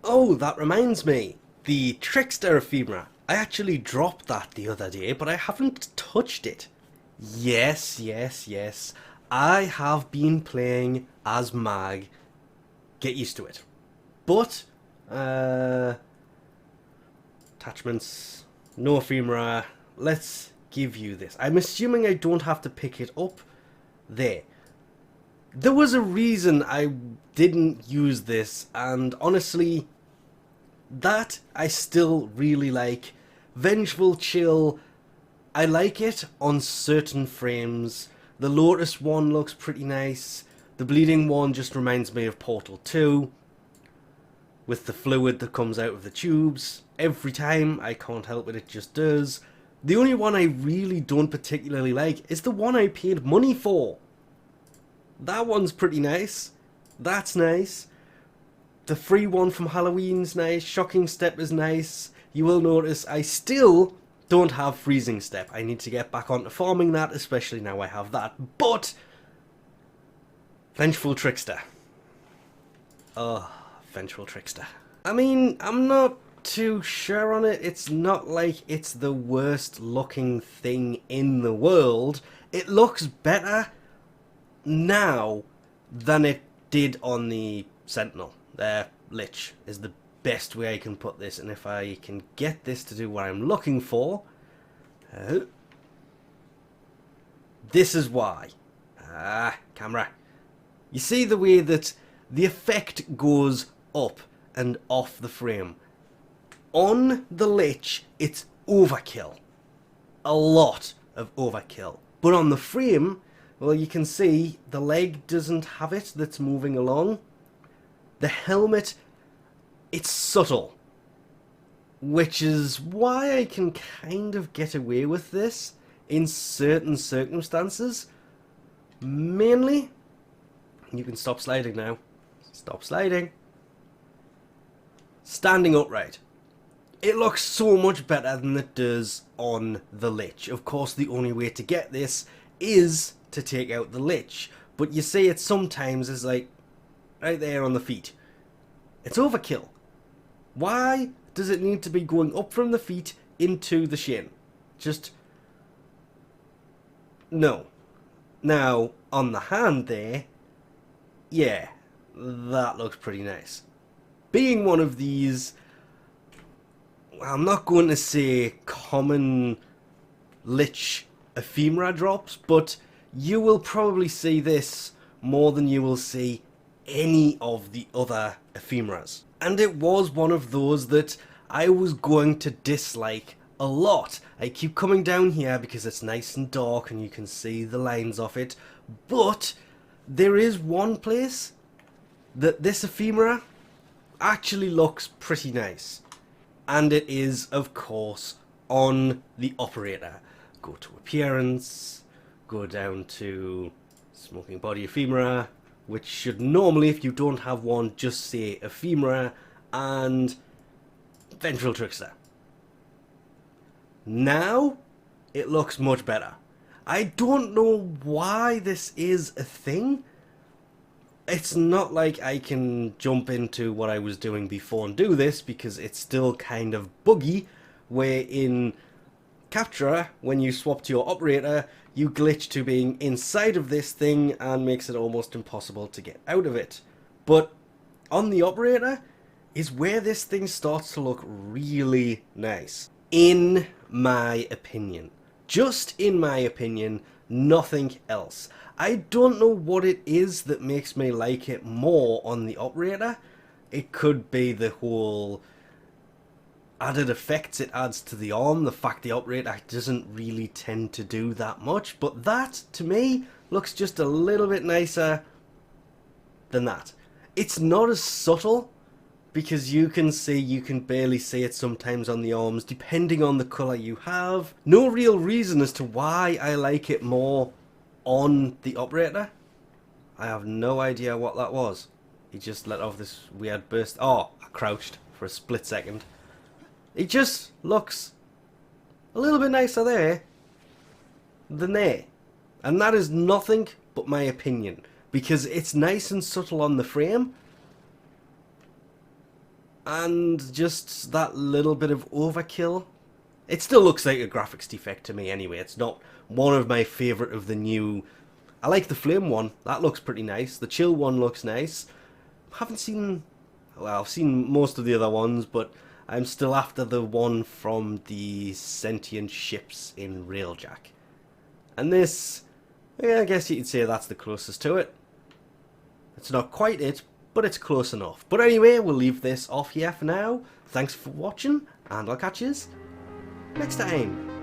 Oh, that reminds me. The Trickster Ephemera. I actually dropped that the other day, but I haven't touched it. Yes, yes, yes. I have been playing as Mag. Get used to it. But, uh, attachments, no ephemera. Let's give you this. I'm assuming I don't have to pick it up. There. There was a reason I didn't use this, and honestly, that I still really like. Vengeful Chill, I like it on certain frames. The Lotus one looks pretty nice. The Bleeding one just reminds me of Portal 2, with the fluid that comes out of the tubes. Every time, I can't help it, it just does. The only one I really don't particularly like is the one I paid money for. That one's pretty nice. That's nice. The free one from Halloween's nice. Shocking Step is nice. You will notice I still don't have Freezing Step. I need to get back onto farming that, especially now I have that. But Vengeful Trickster. Oh, Vengeful Trickster. I mean, I'm not too sure on it. It's not like it's the worst looking thing in the world. It looks better now than it did on the Sentinel. Lich is the best way I can put this, and if I can get this to do what I'm looking for, this is why. Camera. You see the way that the effect goes up and off the frame. On the Lich, it's overkill. A lot of overkill. But on the frame, well, you can see the leg doesn't have it that's moving along. The helmet, it's subtle. Which is why I can kind of get away with this in certain circumstances. Mainly, you can stop sliding now. Stop sliding. Standing upright. It looks so much better than it does on the Lich. Of course, the only way to get this is to take out the Lich. But you see it sometimes is like right there on the feet. It's overkill. Why does it need to be going up from the feet into the shin? Just no. Now, on the hand there, yeah, that looks pretty nice. Being one of these, I'm not going to say common lich ephemera drops, but you will probably see this more than you will see any of the other ephemeras. And it was one of those that I was going to dislike a lot. I keep coming down here because it's nice and dark and you can see the lines of it, but there is one place that this ephemera actually looks pretty nice. And it is, of course, on the operator. Go to appearance, go down to smoking body ephemera, which should normally, if you don't have one, just say ephemera, and vengeful trickster. Now, it looks much better. I don't know why this is a thing. It's not like I can jump into what I was doing before and do this, because it's still kind of buggy, where in Capturer, when you swap to your operator, you glitch to being inside of this thing and makes it almost impossible to get out of it. But on the operator is where this thing starts to look really nice. In my opinion. Just in my opinion, nothing else. I don't know what it is that makes me like it more on the operator. It could be the whole added effects it adds to the arm, the fact the operator doesn't really tend to do that much, but that, to me, looks just a little bit nicer than that. It's not as subtle, because you can barely see it sometimes on the arms, depending on the colour you have. No real reason as to why I like it more on the operator. I have no idea what that was. He just let off this weird burst. Oh, I crouched for a split second. It just looks a little bit nicer there than there. And that is nothing but my opinion, because it's nice and subtle on the frame, and just that little bit of overkill. It still looks like a graphics defect to me anyway. It's not one of my favourite of the new. I like the flame one. That looks pretty nice. The chill one looks nice. Haven't seen... Well, I've seen most of the other ones, but I'm still after the one from the sentient ships in Railjack. And this... Yeah, I guess you could say that's the closest to it. It's not quite it, but it's close enough. But anyway, we'll leave this off here for now. Thanks for watching, and I'll catch you next time.